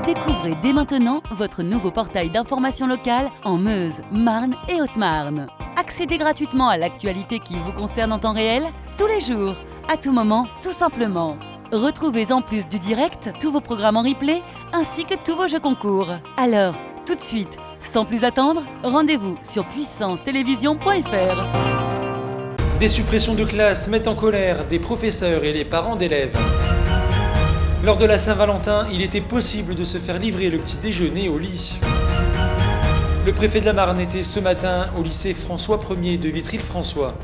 Découvrez dès maintenant votre nouveau portail d'information locale en Meuse, Marne et Haute-Marne. Accédez gratuitement à l'actualité qui vous concerne en temps réel, tous les jours, à tout moment, tout simplement. Retrouvez en plus du direct tous vos programmes en replay ainsi que tous vos jeux concours. Alors, tout de suite, sans plus attendre, rendez-vous sur puissancetélévision.fr. Des suppressions de classes mettent en colère des professeurs et les parents d'élèves. Lors de la Saint-Valentin, il était possible de se faire livrer le petit déjeuner au lit. Le préfet de la Marne était ce matin au lycée François Ier de Vitry-le-François.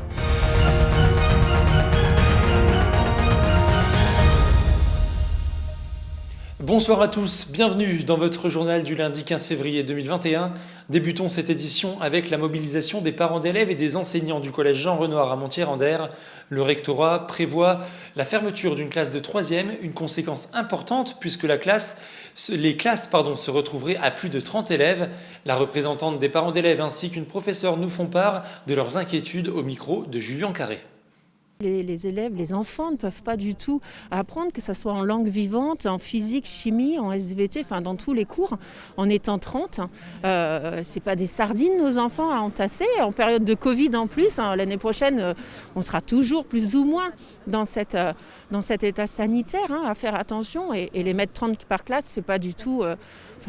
Bonsoir à tous, bienvenue dans votre journal du lundi 15 février 2021. Débutons cette édition avec la mobilisation des parents d'élèves et des enseignants du collège Jean-Renoir à Montier-en-Der. Le rectorat prévoit la fermeture d'une classe de 3e, une conséquence importante puisque les classes se retrouveraient à plus de 30 élèves. La représentante des parents d'élèves ainsi qu'une professeure nous font part de leurs inquiétudes au micro de Julien Carré. Les élèves, les enfants ne peuvent pas du tout apprendre, que ce soit en langue vivante, en physique, chimie, en SVT, enfin dans tous les cours, en étant 30. C'est pas des sardines nos enfants à entasser, en période de Covid en plus. L'année prochaine, on sera toujours plus ou moins dans cet état sanitaire, à faire attention. Et les mettre 30 par classe, c'est pas du tout...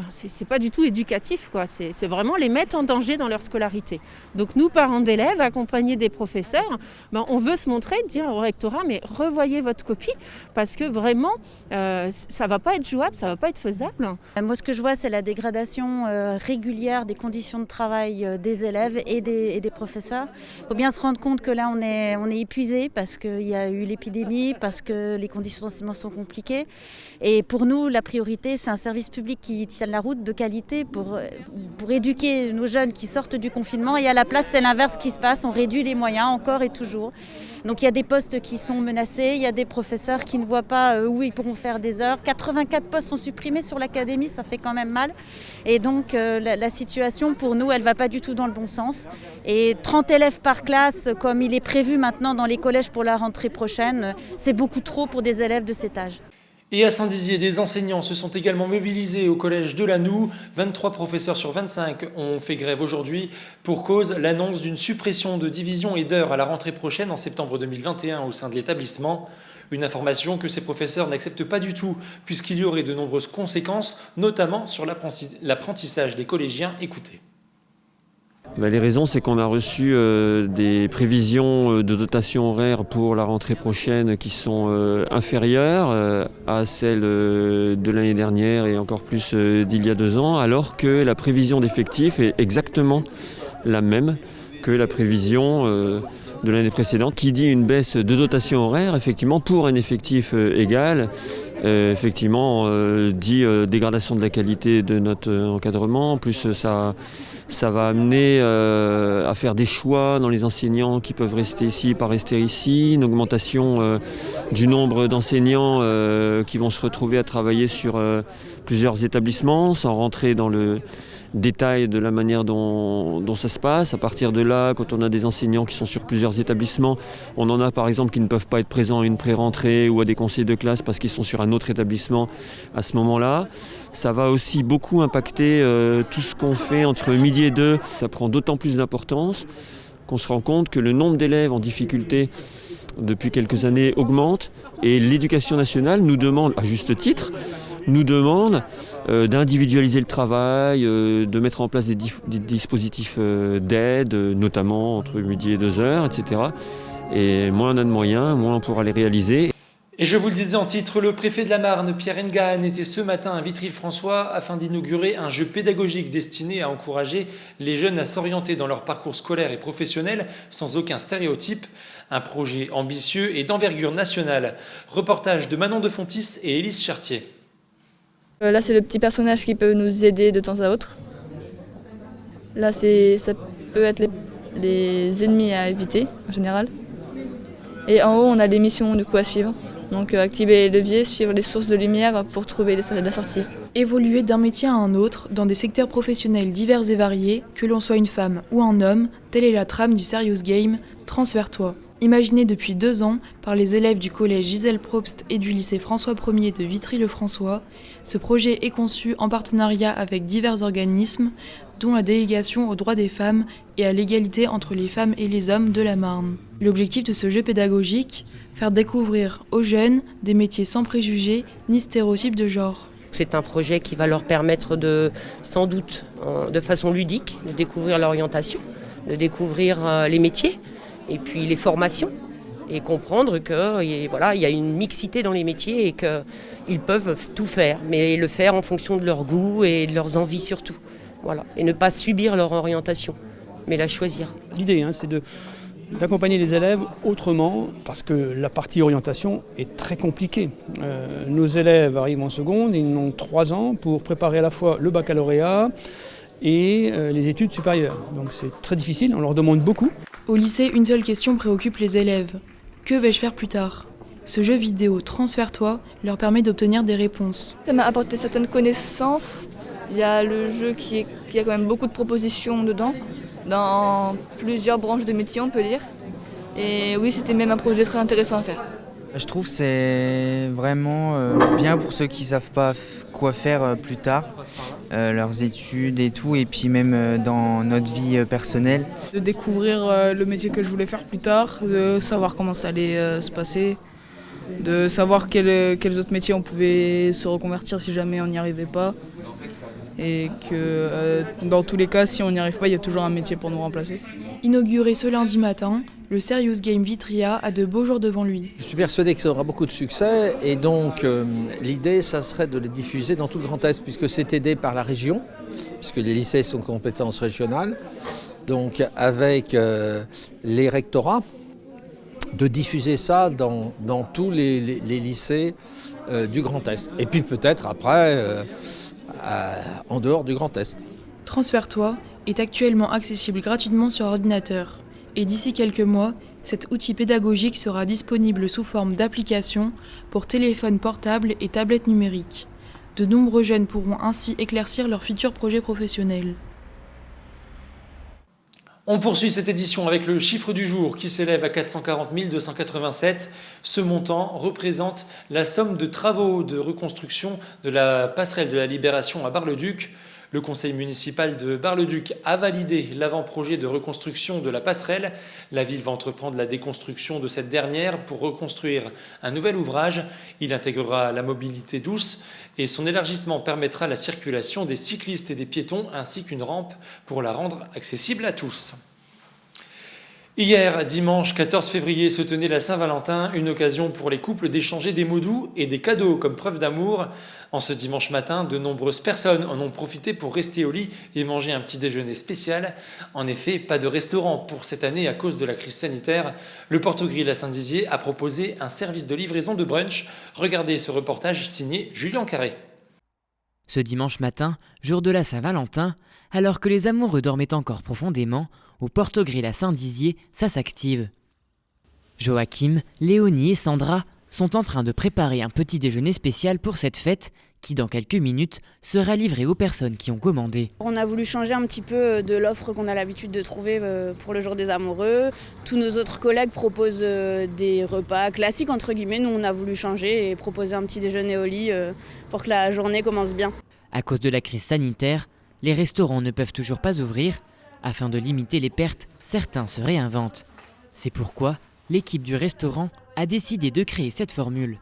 c'est pas du tout éducatif, quoi. C'est vraiment les mettre en danger dans leur scolarité. Donc nous, parents d'élèves, accompagnés des professeurs, on veut se montrer, dire au rectorat, mais revoyez votre copie, parce que vraiment, ça va pas être jouable, ça va pas être faisable. Moi, ce que je vois, c'est la dégradation régulière des conditions de travail des élèves et des professeurs. Il faut bien se rendre compte que là, on est épuisé parce qu'il y a eu l'épidémie, parce que les conditions d'enseignement sont compliquées. Et pour nous, la priorité, c'est un service public qui tient la route de qualité pour éduquer nos jeunes qui sortent du confinement. Et à la place, c'est l'inverse qui se passe. On réduit les moyens encore et toujours. Donc il y a des postes qui sont menacés, il y a des professeurs qui ne voient pas où ils pourront faire des heures. 84 postes sont supprimés sur l'académie, ça fait quand même mal. Et donc la situation pour nous, elle ne va pas du tout dans le bon sens. Et 30 élèves par classe, comme il est prévu maintenant dans les collèges pour la rentrée prochaine, c'est beaucoup trop pour des élèves de cet âge. Et à Saint-Dizier, des enseignants se sont également mobilisés au collège de Lannou. 23 professeurs sur 25 ont fait grève aujourd'hui pour cause l'annonce d'une suppression de divisions et d'heures à la rentrée prochaine en septembre 2021 au sein de l'établissement. Une information que ces professeurs n'acceptent pas du tout puisqu'il y aurait de nombreuses conséquences, notamment sur l'apprentissage des collégiens. Écoutez. Les raisons, c'est qu'on a reçu des prévisions de dotation horaire pour la rentrée prochaine qui sont inférieures à celles de l'année dernière et encore plus d'il y a 2 ans, alors que la prévision d'effectifs est exactement la même que la prévision de l'année précédente, qui dit une baisse de dotation horaire, effectivement, pour un effectif égal. Dit dégradation de la qualité de notre encadrement. En plus, ça va amener à faire des choix dans les enseignants qui peuvent rester ici, pas rester ici, une augmentation du nombre d'enseignants qui vont se retrouver à travailler sur plusieurs établissements, sans rentrer dans le détail de la manière dont ça se passe. À partir de là, quand on a des enseignants qui sont sur plusieurs établissements, on en a par exemple qui ne peuvent pas être présents à une pré-rentrée ou à des conseils de classe parce qu'ils sont sur un autre établissement à ce moment-là. Ça va aussi beaucoup impacter tout ce qu'on fait entre midi et 2. Ça prend d'autant plus d'importance qu'on se rend compte que le nombre d'élèves en difficulté depuis quelques années augmente et l'éducation nationale nous demande, à juste titre, d'individualiser le travail, de mettre en place des dispositifs d'aide, notamment entre midi et 2 heures, etc. Et moins on a de moyens, moins on pourra les réaliser. Et je vous le disais en titre, le préfet de la Marne, Pierre Ngahan, était ce matin à Vitry-le-François afin d'inaugurer un jeu pédagogique destiné à encourager les jeunes à s'orienter dans leur parcours scolaire et professionnel sans aucun stéréotype. Un projet ambitieux et d'envergure nationale. Reportage de Manon de Fontis et Élise Chartier. Là, c'est le petit personnage qui peut nous aider de temps à autre. Là, ça peut être les ennemis à éviter, en général. Et en haut, on a les missions du coup à suivre. Donc activer les leviers, suivre les sources de lumière pour trouver la sortie. Évoluer d'un métier à un autre, dans des secteurs professionnels divers et variés, que l'on soit une femme ou un homme, telle est la trame du Serious Game, Transfère-toi. Imaginé depuis 2 ans par les élèves du collège Gisèle Probst et du lycée François Ier de Vitry-le-François, ce projet est conçu en partenariat avec divers organismes, dont la délégation aux droits des femmes et à l'égalité entre les femmes et les hommes de la Marne. L'objectif de ce jeu pédagogique, faire découvrir aux jeunes des métiers sans préjugés ni stéréotypes de genre. C'est un projet qui va leur permettre sans doute, de façon ludique, de découvrir l'orientation, de découvrir les métiers et puis les formations et comprendre qu'il y a une mixité dans les métiers et qu'ils peuvent tout faire, mais le faire en fonction de leur goût et de leurs envies surtout. Voilà. Et ne pas subir leur orientation, mais la choisir. L'idée, c'est d'accompagner les élèves autrement, parce que la partie orientation est très compliquée. Nos élèves arrivent en seconde, ils ont 3 ans pour préparer à la fois le baccalauréat et les études supérieures. Donc c'est très difficile, on leur demande beaucoup. Au lycée, une seule question préoccupe les élèves. Que vais-je faire plus tard ? Ce jeu vidéo Transfère-toi leur permet d'obtenir des réponses. Ça m'a apporté certaines connaissances. Il y a le jeu qui a quand même beaucoup de propositions dedans, dans plusieurs branches de métiers on peut dire. Et oui, c'était même un projet très intéressant à faire. Je trouve que c'est vraiment bien pour ceux qui ne savent pas quoi faire plus tard, leurs études et tout, et puis même dans notre vie personnelle. De découvrir le métier que je voulais faire plus tard, de savoir comment ça allait se passer, de savoir quels autres métiers on pouvait se reconvertir si jamais on n'y arrivait pas. Et que dans tous les cas, si on n'y arrive pas, il y a toujours un métier pour nous remplacer. Inauguré ce lundi matin, le Serious Game Vitria a de beaux jours devant lui. Je suis persuadé que ça aura beaucoup de succès et donc l'idée, ça serait de les diffuser dans tout le Grand Est puisque c'est aidé par la région, puisque les lycées sont de compétences régionales. Donc avec les rectorats, de diffuser ça dans tous les lycées du Grand Est. Et puis peut-être après... en dehors du Grand Est. Transfère-toi est actuellement accessible gratuitement sur ordinateur. Et d'ici quelques mois, cet outil pédagogique sera disponible sous forme d'application pour téléphone portable et tablette numérique. De nombreux jeunes pourront ainsi éclaircir leurs futurs projets professionnels. On poursuit cette édition avec le chiffre du jour qui s'élève à 440 287. Ce montant représente la somme de travaux de reconstruction de la passerelle de la Libération à Bar-le-Duc. Le conseil municipal de Bar-le-Duc a validé l'avant-projet de reconstruction de la passerelle. La ville va entreprendre la déconstruction de cette dernière pour reconstruire un nouvel ouvrage. Il intégrera la mobilité douce et son élargissement permettra la circulation des cyclistes et des piétons ainsi qu'une rampe pour la rendre accessible à tous. Hier, dimanche 14 février, se tenait la Saint-Valentin, une occasion pour les couples d'échanger des mots doux et des cadeaux comme preuve d'amour. En ce dimanche matin, de nombreuses personnes en ont profité pour rester au lit et manger un petit déjeuner spécial. En effet, pas de restaurant pour cette année à cause de la crise sanitaire. Le Porto-Grill à Saint-Dizier a proposé un service de livraison de brunch. Regardez ce reportage signé Julien Carré. Ce dimanche matin, jour de la Saint-Valentin, alors que les amoureux dormaient encore profondément, au Porto-Grill à Saint-Dizier, ça s'active. Joachim, Léonie et Sandra sont en train de préparer un petit déjeuner spécial pour cette fête qui, dans quelques minutes, sera livré aux personnes qui ont commandé. On a voulu changer un petit peu de l'offre qu'on a l'habitude de trouver pour le jour des amoureux. Tous nos autres collègues proposent des repas classiques, entre guillemets. Nous, on a voulu changer et proposer un petit déjeuner au lit pour que la journée commence bien. À cause de la crise sanitaire, les restaurants ne peuvent toujours pas ouvrir. Afin de limiter les pertes, certains se réinventent. C'est pourquoi l'équipe du restaurant a décidé de créer cette formule.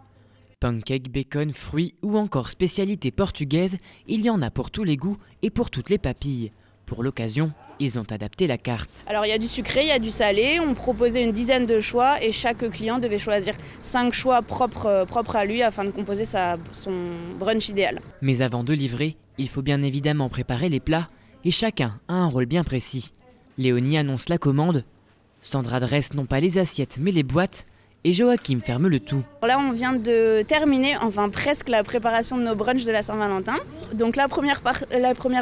Pancake, bacon, fruits ou encore spécialité portugaise, il y en a pour tous les goûts et pour toutes les papilles. Pour l'occasion, ils ont adapté la carte. Alors il y a du sucré, il y a du salé, on proposait une dizaine de choix et chaque client devait choisir 5 choix propres à lui afin de composer son brunch idéal. Mais avant de livrer, il faut bien évidemment préparer les plats et chacun a un rôle bien précis. Léonie annonce la commande, Sandra dresse non pas les assiettes mais les boîtes et Joachim ferme le tout. Là on vient de terminer, presque la préparation de nos brunchs de la Saint-Valentin. Donc la première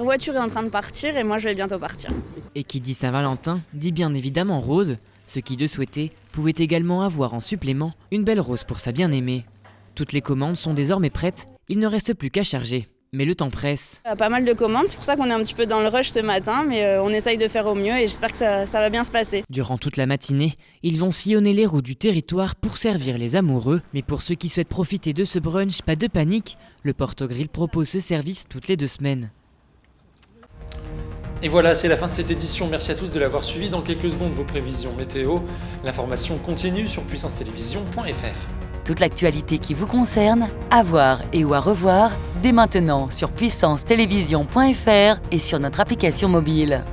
voiture est en train de partir et moi je vais bientôt partir. Et qui dit Saint-Valentin dit bien évidemment rose. Ceux qui le souhaitaient pouvaient également avoir en supplément une belle rose pour sa bien-aimée. Toutes les commandes sont désormais prêtes, il ne reste plus qu'à charger. Mais le temps presse. Pas mal de commandes, c'est pour ça qu'on est un petit peu dans le rush ce matin, mais on essaye de faire au mieux et j'espère que ça va bien se passer. Durant toute la matinée, ils vont sillonner les routes du territoire pour servir les amoureux. Mais pour ceux qui souhaitent profiter de ce brunch, pas de panique, le Porto Grill propose ce service toutes les 2 semaines. Et voilà, c'est la fin de cette édition. Merci à tous de l'avoir suivi. Dans quelques secondes, vos prévisions météo. L'information continue sur puissancetélévision.fr. Toute l'actualité qui vous concerne, à voir et ou à revoir dès maintenant sur puissancetélévision.fr et sur notre application mobile.